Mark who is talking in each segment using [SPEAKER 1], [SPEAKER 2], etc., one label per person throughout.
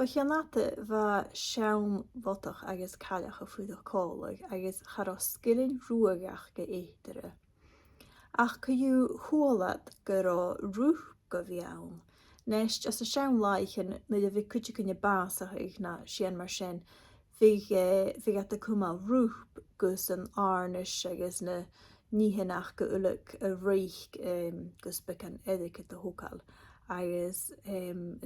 [SPEAKER 1] Fa cheannata bha sean botach agus callach a fuidir cólag agus chará skillin ruagach go éitere. Ach caú chualat go rá rúth go bheann. Neist as a sean laichan na a bhí cuite cynne básach ag na sian mar sin, bhí at a cuma rúth gus an arnis agus na níhanach go ulag a reich gus bec an etiquette a hócal. Agus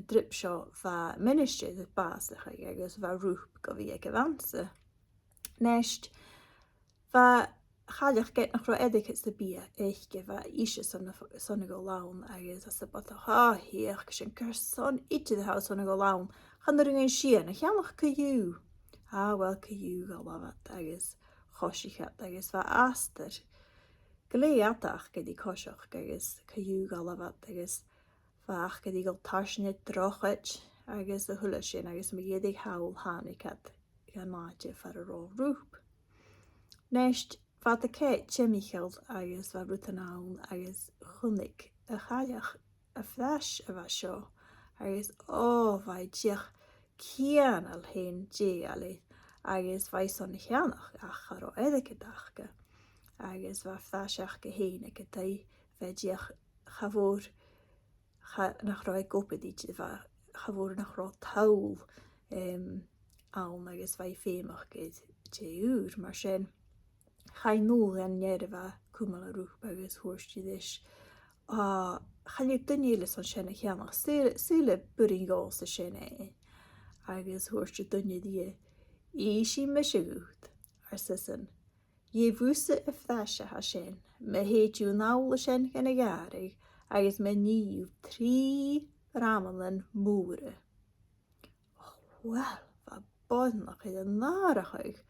[SPEAKER 1] drip seo bha ministre de básach agus bha rúth go bhí ag avansa. Neist bha challach get nach rá etiquette sa bia eiche bha ishe sanna go lawn agus as a bata hiach sin cur son ite de haus sanna go lawn. Chan er ein sian a cheannach caú. Wel caú go lavat agus chosichat agus bha aster. Gléatach ge di cosioch agus caú go lavat agus bach ge di go tarsne drochet agus a hula sin agus me gédig haul hanikat gan maatje far a rá rúp. Neist fa a keit chemicheld agus va rutanán agus chunnig a challach a flash a bha seo agus vai diach cianal hen déali agus vai son cheannach a charó edike dachke agus va flashach go héine go dai ve diach chavór nach rá gopedit va chavór nach rá taul an agus vai fémach ged téúr mar sin. Chain nôl an nere fa cwmal a rwch agus hwrstidis. Chain yw dyniile son sian a cheannach syle bwrin gos a sian agus hwrstid dyni di si mysigwt ar sysan. Ie fwse y fflasha ha sian, me heit yw nawl a sian gan y garig agus me ni yw 3 ramalan mwre. Wel, fa bodnach yd yn narach ag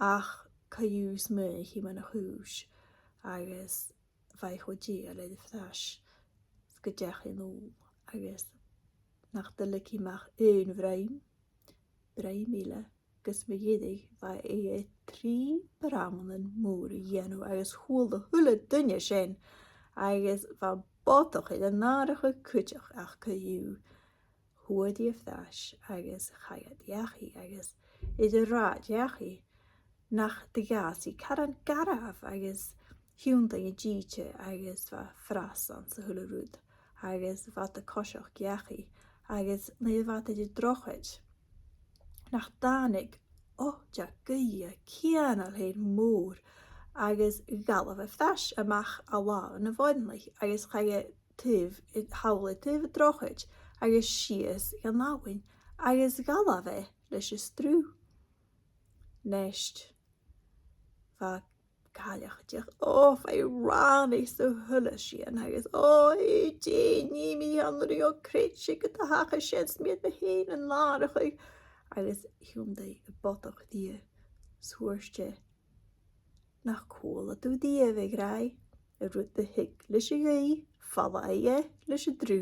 [SPEAKER 1] ach caús me hi man a hús agus vai chodí a le de flash go deach in ó agus nach de liki mach een breimile gus me gédig vai 3 bramelen móre jenno agus hoelde hulle dunne sin agus va botach i de narige kutjach ach caú hoe die flash agus chaiad jachi agus i de raad jachi nach de gasi caran garaf agus hiúnta i ddíte agus va frasan sa hula rúd agus va a cosioch giachi agus na va de drochet. Nach danig ja gya cianal heen mór agus galaf a flash amach a lá na voidlich agus chaie tyf hawle tyf drochet agus sies gan lawin agus galaf leis is strú. Neist va callach diach fai rannig so hulle sian agus ni mi andri o kretje get a hache sjens met me heen en larig agus hiúmde y botach die soorstje nach kola doe die we grai rut de hik lisje gei falla leis drú.